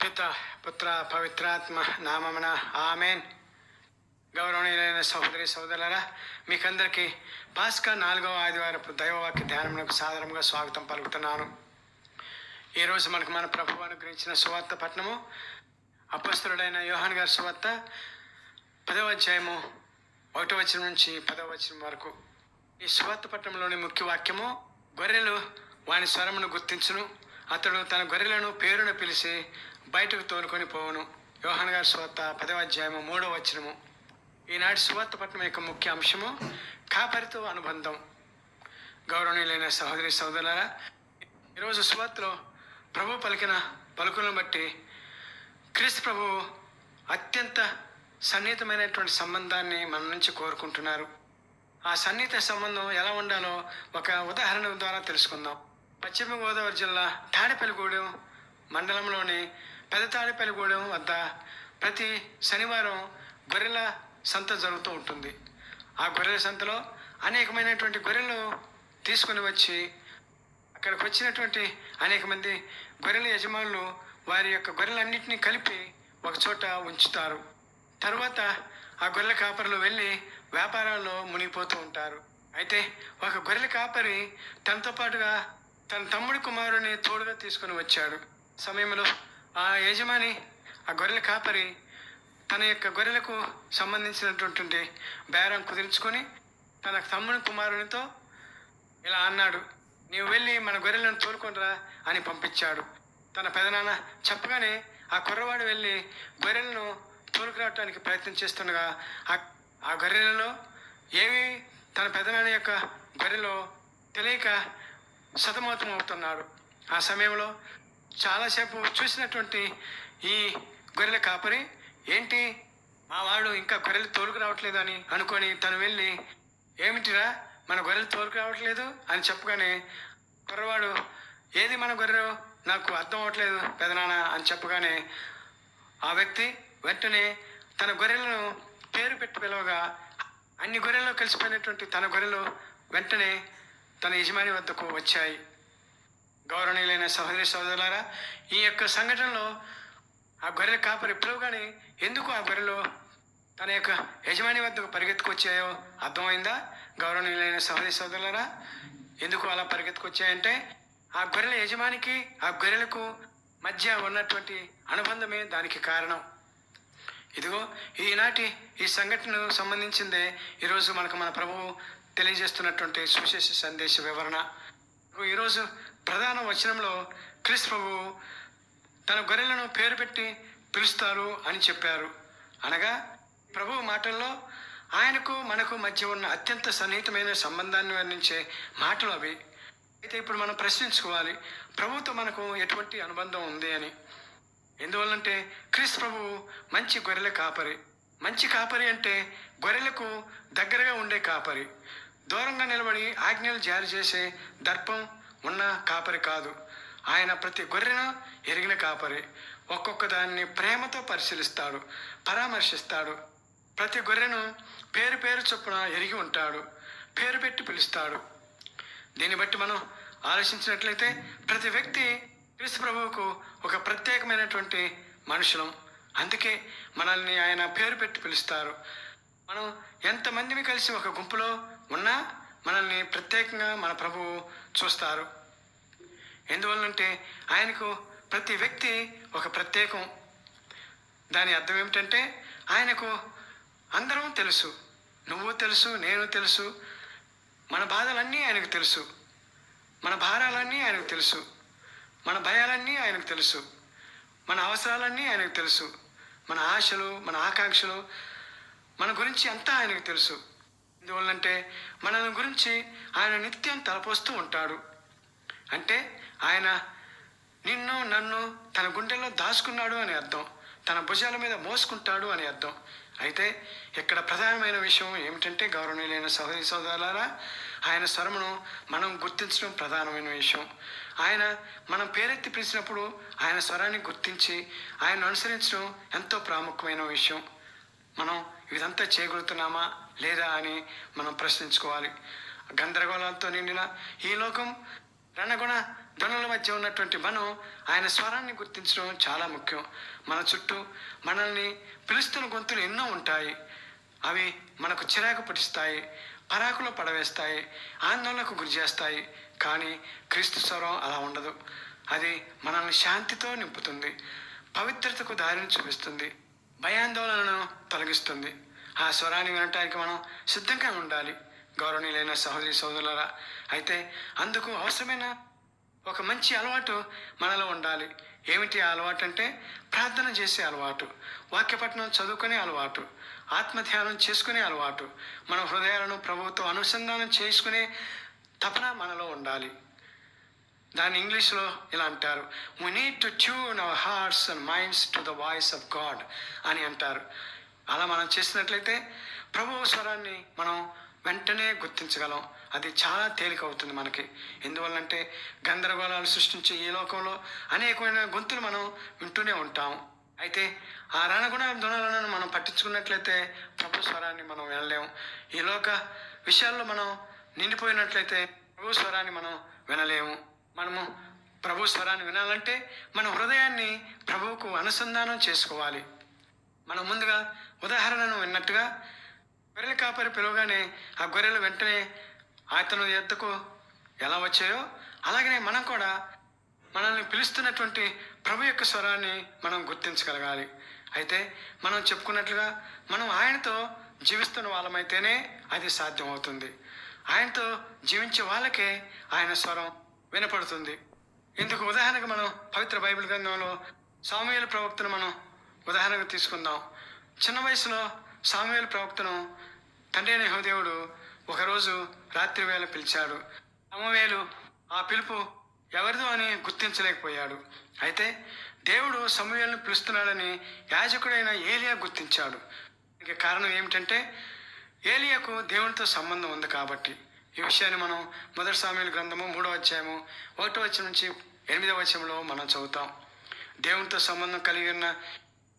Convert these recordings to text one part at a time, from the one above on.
పిత పుత్ర పవిత్రాత్మ నామమున ఆమెన్. గౌరవనీయులైన సహోదరి సోదరులారా, మీకందరికీ పాస్కా 4వ ఆదివారపు దైవవాక్య ధ్యానమునకు సాదరంగా స్వాగతం పలుకుతున్నాను. ఈరోజు మనకు మన ప్రభువు అనుగ్రహించిన సువార్త పట్టణము అపొస్తలుడైన యోహాను గారి సువార్త 10వ అధ్యాయము 1వ వచనం నుంచి 10వ వచనం వరకు. ఈ సువార్త పట్టణంలోని ముఖ్య వాక్యము, గొర్రెలు వాని స్వరమును గుర్తించును, అతడు తన గొర్రెలను పేరును పిలిచి బయటకు తోలుకొని పోవును. యోహాను గారి సువార్త 10వ అధ్యాయము 3వ వచనము. ఈనాటి సువార్త పట్టణం యొక్క ముఖ్య అంశము కాపరితో అనుబంధం. గౌరవనీయులైన సహోదరి సోదరులారా, ఈరోజు సువార్తలో ప్రభు పలికిన పలుకులను బట్టి క్రీస్తు ప్రభువు అత్యంత సన్నిహితమైనటువంటి సంబంధాన్ని మన నుంచి కోరుకుంటున్నారు. ఆ సన్నిహిత సంబంధం ఎలా ఉండాలో ఒక ఉదాహరణ ద్వారా తెలుసుకుందాం. పశ్చిమ గోదావరి జిల్లా తాడేపల్లిగూడెం మండలంలోని పెద్ద తాడేపల్లిగూడెం వద్ద ప్రతి శనివారం గొర్రెల సంత జరుగుతూ ఉంటుంది. ఆ గొర్రెల సంతలో అనేకమైనటువంటి గొర్రెలు తీసుకొని వచ్చి అక్కడికి వచ్చినటువంటి అనేక మంది గొర్రెల యజమానులు వారి యొక్క గొర్రెలన్నింటినీ కలిపి ఒక చోట ఉంచుతారు. తర్వాత ఆ గొర్రెల కాపరులు వెళ్ళి వ్యాపారాల్లో మునిగిపోతూ ఉంటారు. అయితే ఒక గొర్రెల కాపరి తనతో పాటుగా తన తమ్ముడి కుమారుని తోడుగా తీసుకుని వచ్చాడు. సమయంలో ఆ యజమాని, ఆ గొర్రెల కాపరి తన యొక్క గొర్రెలకు సంబంధించినటువంటి బేరం కుదుర్చుకొని తన తమ్ముడి కుమారునితో ఇలా అన్నాడు, నీవు వెళ్ళి మన గొర్రెలను తోలుకొనిరా అని పంపించాడు. తన పెదనాన్న చెప్పగానే ఆ కుర్రవాడు వెళ్ళి గొర్రెలను తోలుకురావడానికి ప్రయత్నం చేస్తుండగా ఆ గొర్రెలలో ఏవి తన పెదనాన్న యొక్క గొర్రెలో తెలియక సతమతం అవుతున్నాడు. ఆ సమయంలో చాలాసేపు చూసినటువంటి ఈ గొర్రెల కాపరి, ఏంటి మా వాడు ఇంకా గొర్రెలు తోలుకు రావట్లేదు అని అనుకొని తను వెళ్ళి, ఏమిటిరా మన గొర్రెలు తోలుకు రావట్లేదు అని చెప్పగానే కుర్రవాడు, ఏది మన గొర్రె నాకు అర్థం అవ్వట్లేదు పెదనాన్న అని చెప్పగానే ఆ వ్యక్తి వెంటనే తన గొర్రెలను పేరు పెట్టి పిలవగా అన్ని గొర్రెల్లో కలిసిపోయినటువంటి తన గొర్రెలు వెంటనే తన యజమాని వద్దకు వచ్చాయి. గౌరవనీయులైన సహోదరి సోదరులారా, ఈ యొక్క సంఘటనలో ఆ గొర్రెల కాపరి పిలవగానే ఎందుకు ఆ గొర్రెలు తన యొక్క యజమాని వద్దకు పరిగెత్తుకొచ్చాయో అర్థమైందా? గౌరవనీయులైన సహోదరి సోదరులారా, ఎందుకు అలా పరిగెత్తుకొచ్చాయంటే ఆ గొర్రెల యజమానికి ఆ గొర్రెలకు మధ్య ఉన్నటువంటి అనుబంధమే దానికి కారణం. ఇదిగో ఈనాటి ఈ సంఘటనకు సంబంధించిందే ఈరోజు మనకు మన ప్రభువు తెలియజేస్తున్నటువంటి సువిశేష సందేశ వివరణ. ఈరోజు ప్రధాన వచనంలో క్రీస్తు ప్రభువు తన గొర్రెలను పేరు పెట్టి పిలుస్తారు అని చెప్పారు. అనగా ప్రభువు మాటల్లో ఆయనకు మనకు మధ్య ఉన్న అత్యంత సన్నిహితమైన సంబంధాన్ని వర్ణించే మాటలు అవి. అయితే ఇప్పుడు మనం ప్రశ్నించుకోవాలి, ప్రభువుతో మనకు ఎటువంటి అనుబంధం ఉంది అని. ఎందువల్లంటే క్రీస్తు ప్రభువు మంచి గొర్రెల కాపరి. మంచి కాపరి అంటే గొర్రెలకు దగ్గరగా ఉండే కాపరి, దూరంగా నిలబడి ఆజ్ఞలు జారీ చేసే దర్పం ఉన్న కాపరి కాదు. ఆయన ప్రతి గొర్రెను ఎరిగిన కాపరి. ఒక్కొక్క దాన్ని ప్రేమతో పరిశీలిస్తాడు, పరామర్శిస్తాడు. ప్రతి గొర్రెను పేరు పేరు చొప్పున ఎరిగి ఉంటాడు, పేరు పెట్టి పిలుస్తాడు. దీన్ని బట్టి మనం ఆలోచించినట్లయితే ప్రతి వ్యక్తి క్రీస్తు ప్రభువుకు ఒక ప్రత్యేకమైనటువంటి మనుషులం. అందుకే మనల్ని ఆయన పేరు పెట్టి పిలుస్తారు. మనం ఎంతమందిని కలిసి ఒక గుంపులో ఉన్నా మనల్ని ప్రత్యేకంగా మన ప్రభువు చూస్తారు. ఎందువల్లంటే ఆయనకు ప్రతి వ్యక్తి ఒక ప్రత్యేకం. దాని అర్థం ఏమిటంటే ఆయనకు అందరం తెలుసు, నువ్వు తెలుసు, నేను తెలుసు. మన బాధలన్నీ ఆయనకు తెలుసు, మన భారాలన్నీ ఆయనకు తెలుసు, మన భయాలన్నీ ఆయనకు తెలుసు, మన అవసరాలన్నీ ఆయనకు తెలుసు, మన ఆశలు, మన ఆకాంక్షలు, మన గురించి అంతా ఆయనకు తెలుసు. ఎందువల్లంటే మన గురించి ఆయన నిత్యం తలపోస్తూ ఉంటాడు. అంటే ఆయన నిన్ను నన్ను తన గుండెల్లో దాచుకున్నాడు అని అర్థం, తన భుజాల మీద మోసుకుంటాడు అని అర్థం. అయితే ఇక్కడ ప్రధానమైన విషయం ఏమిటంటే గౌరవనీయులైన సహోదరి సోదరులారా, ఆయన స్వరమును మనం గుర్తించడం ప్రధానమైన విషయం. ఆయన మనం పేరెత్తి పిలిచినప్పుడు ఆయన స్వరాన్ని గుర్తించి ఆయన అనుసరించడం ఎంతో ప్రాముఖ్యమైన విషయం. మనం ఇదంతా చేయగలుగుతున్నామా లేదా అని మనం ప్రశ్నించుకోవాలి. గందరగోళాలతో నిండిన ఈ లోకం రణగుణ ధ్వనుల మధ్య ఉన్నటువంటి మనం ఆయన స్వరాన్ని గుర్తించడం చాలా ముఖ్యం. మన చుట్టూ మనల్ని పిలుస్తున్న గొంతులు ఎన్నో ఉంటాయి. అవి మనకు చిరాకు పుట్టిస్తాయి, పరాకులో పడవేస్తాయి, ఆందోళనకు గురి చేస్తాయి. కానీ క్రీస్తు స్వరం అలా ఉండదు. అది మనల్ని శాంతితో నింపుతుంది, పవిత్రతకు దారిని చూపిస్తుంది, భయాందోళనను తొలగిస్తుంది. ఆ స్వరాన్ని వినటానికి మనం సిద్ధంగా ఉండాలి గౌరవనీయులైన సహోదరి సోదరులారా. అయితే అందుకు అవసరమైన ఒక మంచి అలవాటు మనలో ఉండాలి. ఏమిటి ఆ అలవాటు అంటే ప్రార్థన చేసే అలవాటు, వాక్యపఠనం చదువుకునే అలవాటు, ఆత్మధ్యానం చేసుకునే అలవాటు, మన హృదయాలను ప్రభువుతో అనుసంధానం చేసుకునే తపన మనలో ఉండాలి. దాన్ని ఇంగ్లీష్లో ఇలా అంటారు, we need to tune our hearts and minds to the voice of God అని అంటారు. అలా మనం చేసినట్లయితే ప్రభువు స్వరాన్ని మనం వెంటనే గుర్తించగలం. అది చాలా తేలిక అవుతుంది మనకి. ఎందువల్లంటే గందరగోళాలు సృష్టించే ఈ లోకంలో అనేకమైన గొంతులు మనం వింటూనే ఉంటాం. అయితే ఆ రణగుణ ధ్వనులను మనం పట్టించుకున్నట్లయితే ప్రభు స్వరాన్ని మనం వినలేము. ఈ లోక విషయాల్లో మనం నిండిపోయినట్లయితే ప్రభు స్వరాన్ని మనం వినలేము. మనము ప్రభు స్వరాన్ని వినాలంటే మన హృదయాన్ని ప్రభువుకు అనుసంధానం చేసుకోవాలి. మనం ముందుగా ఉదాహరణను విన్నట్టుగా గొర్రెల కాపరి పిలవగానే ఆ గొర్రెలు వెంటనే అతను ఎద్దకు ఎలా వచ్చాయో అలాగనే మనం కూడా మనల్ని పిలుస్తున్నటువంటి ప్రభు యొక్క స్వరాన్ని మనం గుర్తించగలగాలి. అయితే మనం చెప్పుకున్నట్లుగా మనం ఆయనతో జీవిస్తున్న వాళ్ళమైతేనే అది సాధ్యం అవుతుంది. ఆయనతో జీవించే వాళ్ళకే ఆయన స్వరం వినపడుతుంది. ఇందుకు ఉదాహరణకు మనం పవిత్ర బైబిల్ గ్రంథంలో సాముయేలు ప్రవక్తను మనం ఉదాహరణకు తీసుకుందాం. చిన్న వయసులో సాముయేలు ప్రవక్తను తండ్రి అయిన యెహోవా ఒకరోజు రాత్రి వేళ పిలిచాడు. సమూయేలు ఆ పిలుపు ఎవరిదో అని గుర్తించలేకపోయాడు. అయితే దేవుడు సమూయేలును పిలుస్తున్నాడని యాజకుడైన ఏలియా గుర్తించాడు. దీనికి కారణం ఏమిటంటే ఏలియాకు దేవునితో సంబంధం ఉంది కాబట్టి. ఈ విషయాన్ని మనం 1 సాముయేలు గ్రంథము 3వ అధ్యాయము 1వ వచనం నుంచి 8వ వచనంలో మనం చదువుతాం. దేవునితో సంబంధం కలిగి ఉన్న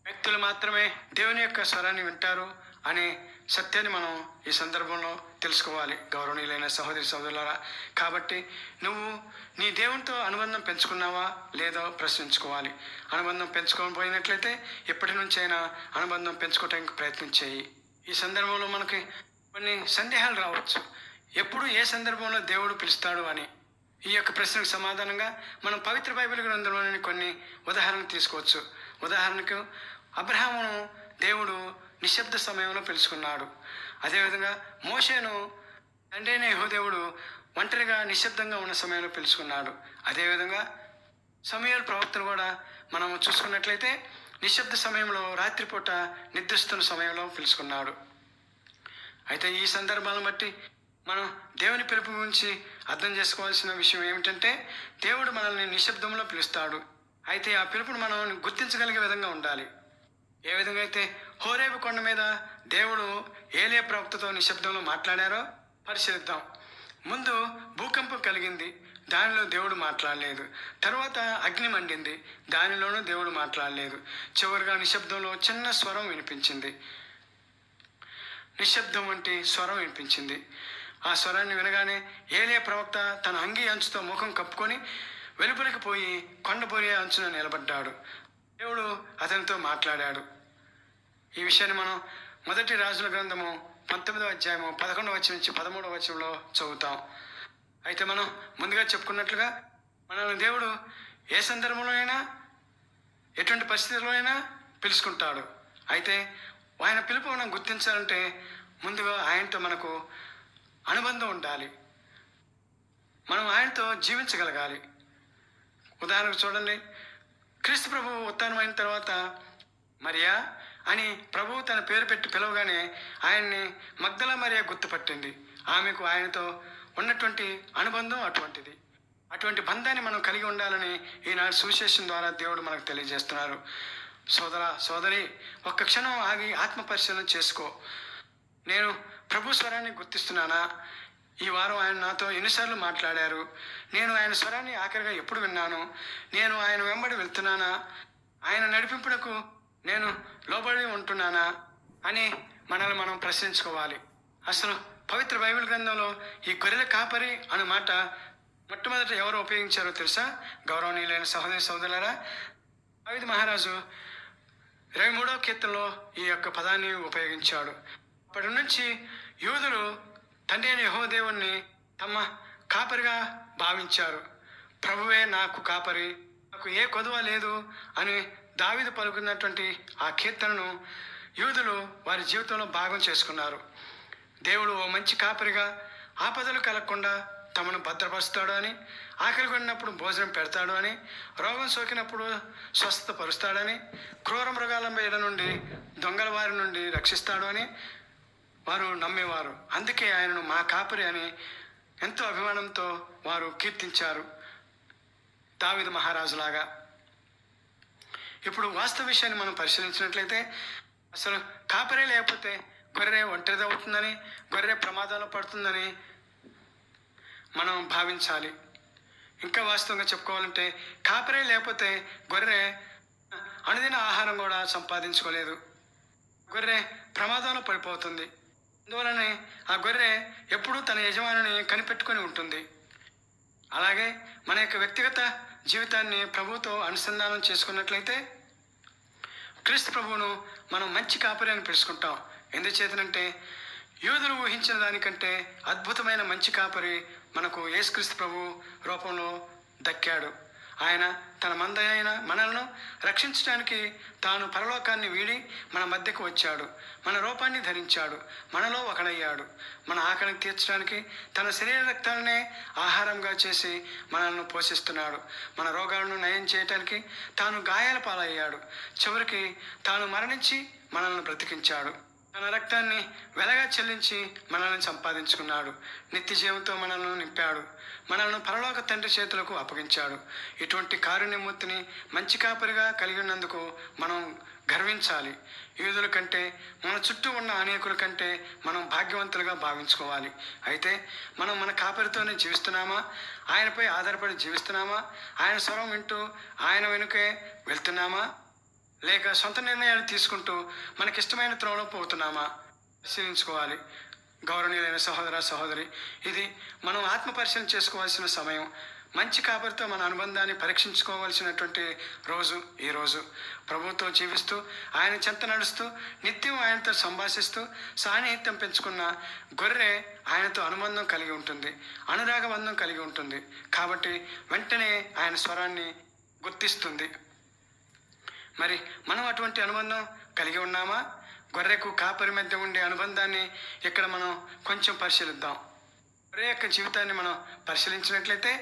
వ్యక్తులు మాత్రమే దేవుని యొక్క స్వరాన్ని వింటారు అనే సత్యాన్ని మనం ఈ సందర్భంలో తెలుసుకోవాలి గౌరవనీయులైన సహోదరి సహోదరులారా. కాబట్టి నువ్వు నీ దేవునితో అనుబంధం పెంచుకున్నావా లేదో ప్రశ్నించుకోవాలి. అనుబంధం పెంచుకోకపోయినట్లయితే ఎప్పటి నుంచైనా అనుబంధం పెంచుకోవడానికి ప్రయత్నం చేయి. ఈ సందర్భంలో మనకి కొన్ని సందేహాలు రావచ్చు. ఎప్పుడు ఏ సందర్భంలో దేవుడు పిలుస్తాడు అని. ఈ యొక్క ప్రశ్నకు సమాధానంగా మనం పవిత్ర బైబిల్ గ్రంథంలోని కొన్ని ఉదాహరణలు తీసుకోవచ్చు. ఉదాహరణకు అబ్రహామును దేవుడు నిశ్శబ్ద సమయంలో పిలుచుకున్నాడు. అదేవిధంగా మోషేను తండ్రి అయిన యెహోవా ఒంటరిగా నిశ్శబ్దంగా ఉన్న సమయంలో పిలుచుకున్నాడు. అదేవిధంగా సమూయేలు ప్రవక్తను కూడా మనం చూసుకున్నట్లయితే నిశ్శబ్ద సమయంలో రాత్రిపూట నిద్రిస్తున్న సమయంలో పిలుచుకున్నాడు. అయితే ఈ సందర్భాలను బట్టి మనం దేవుని పిలుపు గురించి అర్థం చేసుకోవాల్సిన విషయం ఏమిటంటే దేవుడు మనల్ని నిశ్శబ్దంలో పిలుస్తాడు. అయితే ఆ పిలుపును మనం గుర్తించగలిగే విధంగా ఉండాలి. ఏ విధంగా అయితే హోరేబు కొండ మీద దేవుడు ఏలియా ప్రవక్తతో నిశ్శబ్దంలో మాట్లాడారో పరిశీలిద్దాం. ముందు భూకంపం కలిగింది, దానిలో దేవుడు మాట్లాడలేదు. తర్వాత అగ్ని మండింది, దానిలోనూ దేవుడు మాట్లాడలేదు. చివరిగా నిశ్శబ్దంలో చిన్న స్వరం వినిపించింది. నిశ్శబ్దం వంటి స్వరం వినిపించింది. ఆ స్వరాన్ని వినగానే ఏలియా ప్రవక్త తన అంగీ అంచుతో ముఖం కప్పుకొని వెలుపలికి పోయి కొండపోరియే అంచున నిలబడ్డాడు. దేవుడు అతనితో మాట్లాడాడు. ఈ విషయాన్ని మనం 1 రాజుల గ్రంథము 19వ అధ్యాయము 11వ వచనం నుంచి 13వ వచనంలో చదువుతాం. అయితే మనం ముందుగా చెప్పుకున్నట్లుగా మనల్ని దేవుడు ఏ సందర్భంలో అయినా ఎటువంటి పరిస్థితుల్లో అయినా పిలుచుకుంటాడు. అయితే ఆయన పిలుపు మనం గుర్తించాలంటే ముందుగా ఆయనతో మనకు అనుబంధం ఉండాలి. మనం ఆయనతో జీవించగలగాలి. ఉదాహరణకు చూడండి, క్రీస్తు ప్రభువు ఉత్థానమైన తర్వాత మరియా అని ప్రభువు తన పేరు పెట్టి పిలవగానే ఆయన్ని మగ్దల మరియా గుర్తుపట్టింది. ఆమెకు ఆయనతో ఉన్నటువంటి అనుబంధం అటువంటిది. అటువంటి బంధాన్ని మనం కలిగి ఉండాలని ఈనాడు సువిశేషం ద్వారా దేవుడు మనకు తెలియజేస్తున్నారు. సోదరా సోదరి, ఒక్క క్షణం ఆగి ఆత్మ పరిశీలన చేసుకో. నేను ప్రభు స్వరాన్ని గుర్తిస్తున్నానా? ఈ వారం ఆయన నాతో ఎన్నిసార్లు మాట్లాడారు? నేను ఆయన స్వరాన్ని ఆఖరిగా ఎప్పుడు విన్నాను? నేను ఆయన వెంబడి వెళ్తున్నానా? ఆయన నడిపింపునకు నేను లోబడి ఉంటున్నానా అని మనల్ని మనం ప్రశ్నించుకోవాలి. అసలు పవిత్ర బైబిల్ గ్రంథంలో ఈ గొర్రెల కాపరి అనే మాట మొట్టమొదట ఎవరు ఉపయోగించారో తెలుసా? గౌరవనీయులైన సహోదరి సోదరులారా, దావీదు మహారాజు 23వ కీర్తనలో ఈ యొక్క పదాన్ని ఉపయోగించాడు. అప్పటి నుంచి యూదులు తండ్రి అయిన యెహోవా దేవుణ్ణి తమ కాపరిగా భావించారు. ప్రభువే నాకు కాపరి, నాకు ఏ కొదువ లేదు అని దావీదు పలుకున్నటువంటి ఆ కీర్తనను యూదులు వారి జీవితంలో భాగం చేసుకున్నారు. దేవుడు ఓ మంచి కాపరిగా ఆపదలు కలగకుండా తమను భద్రపరుస్తాడు అని, ఆకలి కొన్నప్పుడు భోజనం పెడతాడు అని, రోగం సోకినప్పుడు స్వస్థత పరుస్తాడని, క్రూర మృగాల మీద నుండి దొంగల వారి నుండి రక్షిస్తాడు అని వారు నమ్మేవారు. అందుకే ఆయనను మా కాపరి అని ఎంతో అభిమానంతో వారు కీర్తించారు దావీదు మహారాజులాగా. ఇప్పుడు వాస్తవ విషయాన్ని మనం పరిశీలించినట్లయితే అసలు కాపరే లేకపోతే గొర్రె ఒంటరిదవుతుందని, గొర్రె ప్రమాదంలో పడుతుందని మనం భావించాలి. ఇంకా వాస్తవంగా చెప్పుకోవాలంటే కాపరే లేకపోతే గొర్రె అనుదిన ఆహారం కూడా సంపాదించుకోలేదు. గొర్రె ప్రమాదంలో పడిపోతుంది. అందువలనే ఆ గొర్రె ఎప్పుడూ తన యజమానిని కనిపెట్టుకొని ఉంటుంది. అలాగే మన యొక్క వ్యక్తిగత జీవితాన్ని ప్రభువుతో అనుసంధానం చేసుకున్నట్లయితే క్రీస్తు ప్రభువును మనం మంచి కాపరి అని పిలుచుకుంటాం. ఎందుచేతనంటే యూదులు ఊహించిన దానికంటే అద్భుతమైన మంచి కాపరి మనకు యేసుక్రీస్తు ప్రభు రూపంలో దక్కాడు. ఆయన తన మంద అయిన మనలను రక్షించడానికి తాను పరలోకాన్ని వీడి మన మధ్యకు వచ్చాడు. మన రూపాన్ని ధరించాడు, మనలో ఒకడయ్యాడు. మన ఆకలిని తీర్చడానికి తన శరీర రక్తాలనే ఆహారంగా చేసి మనల్ని పోషిస్తున్నాడు. మన రోగాలను నయం చేయటానికి తాను గాయాల పాలయ్యాడు. చివరికి తాను మరణించి మనల్ని బ్రతికించాడు. తన రక్తాన్ని వెలగా చెల్లించి మనల్ని సంపాదించుకున్నాడు. నిత్య జీవంతో మనల్ని నింపాడు. మనల్ని పరలోక తండ్రి చేతులకు అప్పగించాడు. ఇటువంటి కారుణ్యమూర్తిని మంచి కాపరిగా కలిగి ఉన్నందుకు మనం గర్వించాలి. యూదుల కంటే, మన చుట్టూ ఉన్న అనేకుల కంటే మనం భాగ్యవంతులుగా భావించుకోవాలి. అయితే మనం మన కాపరితోనే జీవిస్తున్నామా? ఆయనపై ఆధారపడి జీవిస్తున్నామా? ఆయన స్వరం వింటూ ఆయన వెనుకే వెళ్తున్నామా? లేక సొంత నిర్ణయాలు తీసుకుంటూ మనకిష్టమైన త్రోవలో పోతున్నామా? పరిశీలించుకోవాలి. గౌరవనీయులైన సహోదర సహోదరి, ఇది మనం ఆత్మ పరిశీలన చేసుకోవాల్సిన సమయం. మంచి కాపరితో మన అనుబంధాన్ని పరీక్షించుకోవాల్సినటువంటి రోజు ఈ రోజు. ప్రభువుతో జీవిస్తూ, ఆయన చెంత నడుస్తూ, నిత్యం ఆయనతో సంభాషిస్తూ సాన్నిహిత్యం పెంచుకున్న గొర్రె ఆయనతో అనుబంధం కలిగి ఉంటుంది, అనురాగ బంధం కలిగి ఉంటుంది. కాబట్టి వెంటనే ఆయన స్వరాన్ని గుర్తిస్తుంది. మరి మనం అటువంటి అనుబంధం కలిగి ఉన్నామా? గొర్రెకు కాపరి మధ్య ఉండే అనుబంధాన్ని ఇక్కడ మనం కొంచెం పరిశీలిద్దాం. గొర్రె యొక్క జీవితాన్ని మనం పరిశీలించినట్లయితే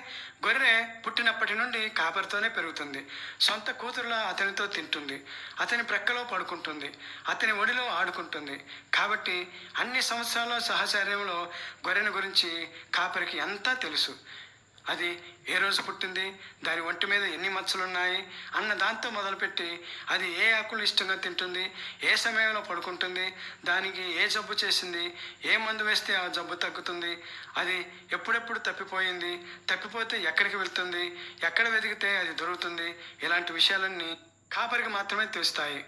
గొర్రె పుట్టినప్పటి నుండి కాపరితోనే పెరుగుతుంది. సొంత కూతురులా అతనితో తింటుంది, అతని ప్రక్కలో పడుకుంటుంది, అతని ఒడిలో ఆడుకుంటుంది. కాబట్టి అన్ని సంవత్సరాల సహచర్యంలో గొర్రెను గురించి కాపరికి అంతా తెలుసు. అది ఏ రోజు పుట్టింది, దాని ఒంటి మీద ఎన్ని మచ్చలున్నాయి అన్న దాంతో మొదలుపెట్టి, అది ఏ ఆకులు ఇష్టంగా తింటుంది, ఏ సమయంలో పడుకుంటుంది, దానికి ఏ జబ్బు చేసింది, ఏ మందు వేస్తే ఆ జబ్బు తగ్గుతుంది, అది ఎప్పుడెప్పుడు తప్పిపోయింది, తప్పిపోతే ఎక్కడికి వెళ్తుంది, ఎక్కడ వెతికితే అది దొరుకుతుంది, ఇలాంటి విషయాలన్నీ కాపరికి మాత్రమే తెలుస్తాయి.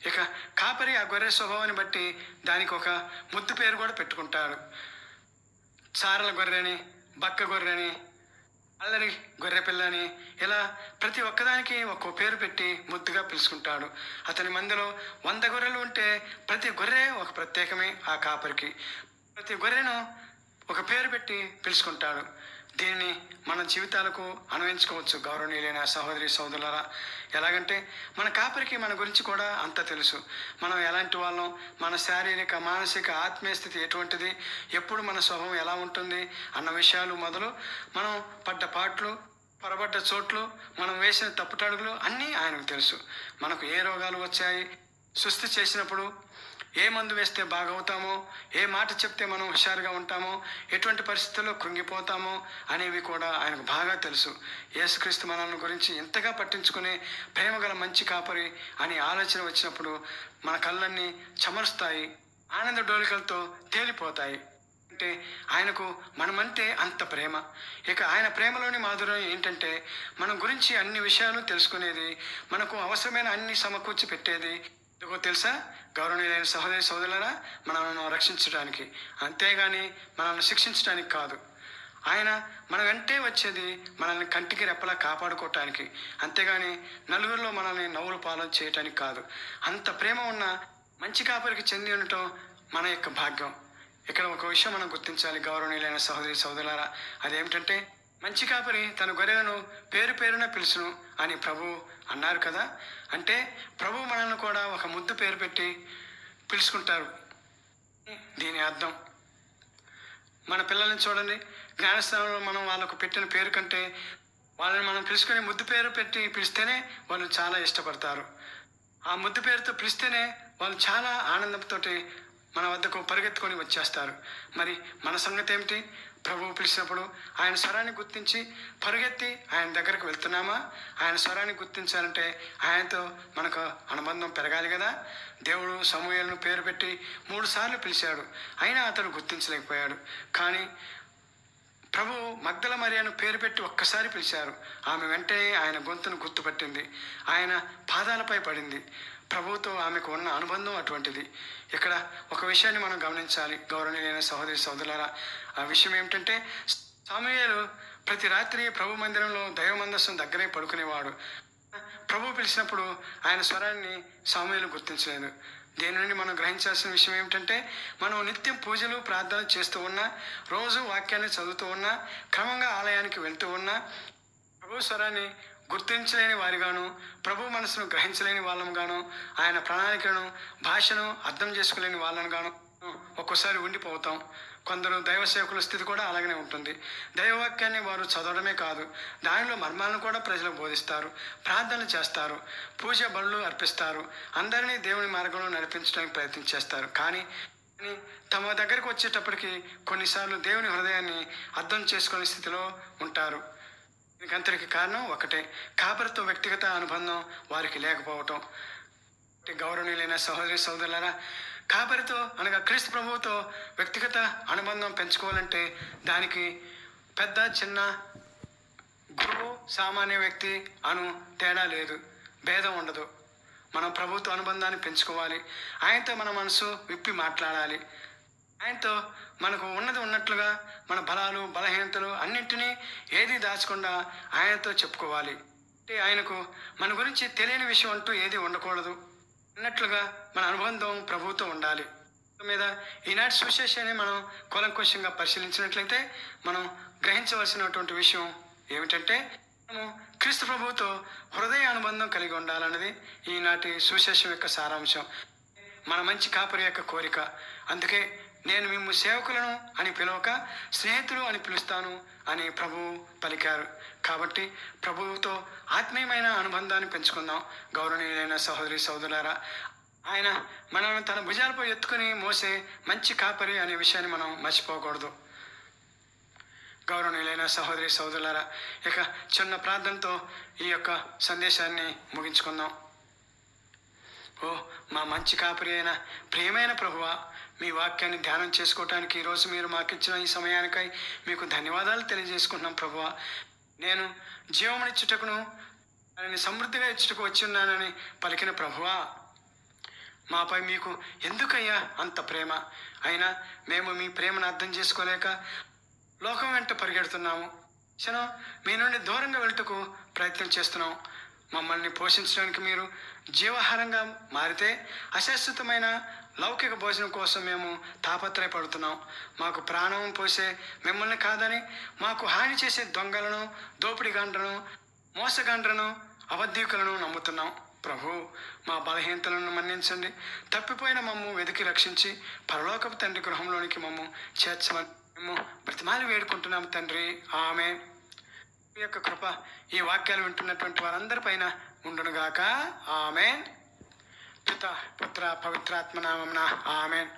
ఇక కాపరి ఆ గొర్రె స్వభావాన్ని బట్టి దానికి ఒక ముద్దు పేరు కూడా పెట్టుకుంటాడు. చారల గొర్రెని, బక్క గొర్రెని, అల్లరి గొర్రె పిల్లని, ఇలా ప్రతి ఒక్కదానికి ఒక్కో పేరు పెట్టి ముద్దుగా పిలుచుకుంటాడు. అతని మందలో 100 గొర్రెలు ఉంటే ప్రతి గొర్రె ఒక ప్రత్యేకమే ఆ కాపరికి. ప్రతి గొర్రెను ఒక పేరు పెట్టి పిలుచుకుంటాడు. దీన్ని మన జీవితాలకు అన్వయించుకోవచ్చు గౌరవనీయులైన సహోదరి సోదరులారా. ఎలాగంటే మన కాపరికి మన గురించి కూడా అంత తెలుసు. మనం ఎలాంటి వాళ్ళం, మన శారీరక మానసిక ఆత్మీయ స్థితి ఎటువంటిది, ఎప్పుడు మన స్వభావం ఎలా ఉంటుంది అన్న విషయాలు మొదలు మనం పడ్డ పాటలు, పొరబడ్డ చోట్లు, మనం వేసిన తప్పుటడుగులు అన్నీ ఆయనకు తెలుసు. మనకు ఏ రోగాలు వచ్చాయి, సుస్థి చేసినప్పుడు ఏ మందు వేస్తే బాగవుతామో, ఏ మాట చెప్తే మనం హుషారుగా ఉంటామో, ఎటువంటి పరిస్థితుల్లో కృంగిపోతామో అనేవి కూడా ఆయనకు బాగా తెలుసు. యేసుక్రీస్తు మనల్ని గురించి ఎంతగా పట్టించుకునే ప్రేమగల మంచి కాపరి అని ఆలోచన వచ్చినప్పుడు మన కళ్ళన్నీ చెమరుస్తాయి, ఆనంద డోలికలతో తేలిపోతాయి. అంటే ఆయనకు మనమంటే అంత ప్రేమ. ఇక ఆయన ప్రేమలోని మాధుర్యం ఏంటంటే మన గురించి అన్ని విషయాలు తెలుసుకునేది, మనకు అవసరమైన అన్ని సమకూర్చి పెట్టేది. ఎందుకో తెలుసా? గౌరవనీయులైన సహోదరి సోదరులారా, మనల్ని రక్షించడానికి, అంతేగాని మనల్ని శిక్షించడానికి కాదు. ఆయన మన వెంటే వచ్చేది మనల్ని కంటికి రెప్పలా కాపాడుకోవటానికి, అంతేగాని నలుగురిలో మనల్ని నవ్వులు పాలన చేయటానికి కాదు. అంత ప్రేమ ఉన్న మంచి కాపరికి చెంది ఉండటం మన యొక్క భాగ్యం. ఇక్కడ ఒక విషయం మనం గుర్తించాలి గౌరవనీయులైన సహోదరి సహోదరులారా. అదేమిటంటే మంచి కాపరి తన గొర్రెలను పేరు పేరున పిలుచును అని ప్రభు అన్నారు కదా. అంటే ప్రభు మనల్ని కూడా ఒక ముద్దు పేరు పెట్టి పిలుచుకుంటారు. దీని అర్థం మన పిల్లల్ని చూడండి, జ్ఞానస్థానంలో మనం వాళ్ళకు పెట్టిన పేరు కంటే వాళ్ళని మనం పిలుచుకొని ముద్దు పేరు పెట్టి పిలిస్తేనే వాళ్ళు చాలా ఇష్టపడతారు. ఆ ముద్దు పేరుతో పిలిస్తేనే వాళ్ళు చాలా ఆనందంతో మన వద్దకు పరిగెత్తుకొని వచ్చేస్తారు. మరి మన సంగతి ఏమిటి? ప్రభువు పిలిచినప్పుడు ఆయన స్వరాన్ని గుర్తించి పరుగెత్తి ఆయన దగ్గరకు వెళ్తున్నామా? ఆయన స్వరాన్ని గుర్తించాలంటే ఆయనతో మనకు అనుబంధం పెరగాలి కదా. దేవుడు సమూయేలును పేరు పెట్టి 3 సార్లు పిలిచాడు, అయినా అతడు గుర్తించలేకపోయాడు. కానీ ప్రభు మగ్దల మరియను పేరు పెట్టి ఒక్కసారి పిలిచారు. ఆమె వెంటనే ఆయన గొంతును గుర్తుపట్టింది, ఆయన పాదాలపై పడింది. ప్రభువుతో ఆమెకు ఉన్న అనుబంధం అటువంటిది. ఇక్కడ ఒక విషయాన్ని మనం గమనించాలి గౌరవనీయులైన సహోదరి సహోదరులారా. ఆ విషయం ఏమిటంటే సమూయేలు ప్రతి రాత్రి ప్రభు మందిరంలో దైవ మందస్సం దగ్గరే పడుకునేవాడు. ప్రభు పిలిచినప్పుడు ఆయన స్వరాన్ని సమూయేలు గుర్తించలేదు. దీని నుండి మనం గ్రహించాల్సిన విషయం ఏమిటంటే మనం నిత్యం పూజలు ప్రార్థనలు చేస్తూ ఉన్నా, రోజు వాక్యాన్ని చదువుతూ ఉన్నా, క్రమంగా ఆలయానికి వెళ్తూ ఉన్నా, ప్రభు స్వరాన్ని గుర్తించలేని వారిగాను, ప్రభు మనసును గ్రహించలేని వాళ్ళంగాను, ఆయన ప్రణాళికలను భాషను అర్థం చేసుకోలేని వాళ్ళను గాను ఒక్కోసారి ఉండిపోతాం. కొందరు దైవ సేవకుల స్థితి కూడా అలాగనే ఉంటుంది. దైవవాక్యాన్ని వారు చదవడమే కాదు, దానిలో మర్మాలను కూడా ప్రజలకు బోధిస్తారు, ప్రార్థనలు చేస్తారు, పూజ బలులు అర్పిస్తారు, అందరినీ దేవుని మార్గంలో నడిపించడానికి ప్రయత్నం చేస్తారు. కానీ తమ దగ్గరకు వచ్చేటప్పటికి కొన్నిసార్లు దేవుని హృదయాన్ని అర్థం చేసుకునే స్థితిలో ఉంటారు. దీనికంతటికి కారణం ఒకటే, కాపరితో వ్యక్తిగత అనుబంధం వారికి లేకపోవటం. గౌరవనీయులైన సహోదరి సహోదరులారా, కాపరితో అనగా క్రీస్తు ప్రభువుతో వ్యక్తిగత అనుబంధం పెంచుకోవాలంటే దానికి పెద్ద చిన్న, గురువు సామాన్య వ్యక్తి అను తేడా లేదు, భేదం ఉండదు. మనం ప్రభువుతో అనుబంధాన్ని పెంచుకోవాలి. ఆయనతో మన మనసు విప్పి మాట్లాడాలి. ఆయనతో మనకు ఉన్నది ఉన్నట్లుగా మన బలాలు బలహీనతలు అన్నింటినీ ఏది దాచకుండా ఆయనతో చెప్పుకోవాలి. అంటే ఆయనకు మన గురించి తెలియని విషయం అంటూ ఏది ఉండకూడదు అన్నట్లుగా మన అనుబంధం ప్రభువుతో ఉండాలి. మీద ఈనాటి సువిశేషాన్ని మనం కూలంకషంగా పరిశీలించినట్లయితే మనం గ్రహించవలసినటువంటి విషయం ఏమిటంటే మనము క్రీస్తు ప్రభువుతో హృదయ అనుబంధం కలిగి ఉండాలన్నది ఈనాటి సువిశేషం యొక్క సారాంశం, మన మంచి కాపరి యొక్క కోరిక. అందుకే నేను మేము సేవకులను అని పిలవక స్నేహితులు అని పిలుస్తాను అని ప్రభువు పలికారు. కాబట్టి ప్రభువుతో ఆత్మీయమైన అనుబంధాన్ని పెంచుకుందాం గౌరవనీయులైన సహోదరి సహోదరులారా. ఆయన మనల్ని తన భుజాలపై ఎత్తుకుని మోసే మంచి కాపరి అనే విషయాన్ని మనం మర్చిపోకూడదు. గౌరవనీయులైన సహోదరి సహోదరులారా, ఇక చిన్న ప్రార్థనతో ఈ యొక్క సందేశాన్ని ముగించుకుందాం. ఓ మా మంచి కాపరి అయిన ప్రియమైన ప్రభువా, మీ వాక్యాన్ని ధ్యానం చేసుకోవటానికి ఈరోజు మీరు మాకు ఇచ్చిన ఈ సమయానికై మీకు ధన్యవాదాలు తెలియజేసుకుంటున్నాం ప్రభువా. నేను జీవమునిచ్చుటకును దానిని సమృద్ధిగా ఇచ్చుటకు వచ్చి ఉన్నానని పలికిన ప్రభువా, మాపై మీకు ఎందుకయ్యా అంత ప్రేమ? అయినా మేము మీ ప్రేమను అర్థం చేసుకోలేక లోకం వెంట పరిగెడుతున్నాము. క్షణం మీ నుండి దూరంగా వెళ్ళటకు ప్రయత్నం చేస్తున్నాం. మమ్మల్ని పోషించడానికి మీరు జీవాహారంగా మారితే అశాశ్వతమైన లౌకిక భోజనం కోసం మేము తాపత్రయపడుతున్నాం. మాకు ప్రాణం పోసే మిమ్మల్ని కాదని మాకు హాని చేసే దొంగలను, దోపిడిగాండ్రను, మోసగాండ్రను, అబద్ధీకులను నమ్ముతున్నాం. ప్రభు, మా బలహీనతలను మన్నించండి. తప్పిపోయిన మమ్ము వెతికి రక్షించి పరలోకపు తండ్రి గృహంలోనికి మమ్ము చేర్చమని మేము బ్రతిమాలి వేడుకుంటున్నాం తండ్రి. ఆమేన్. మీ యొక్క కృప ఈ వాక్యాలు వింటున్నటువంటి వారందరిపైన ఉండునుగాక. ఆమేన్. పిత పుత్ర పవిత్రాత్మ నామమున ఆమేన్.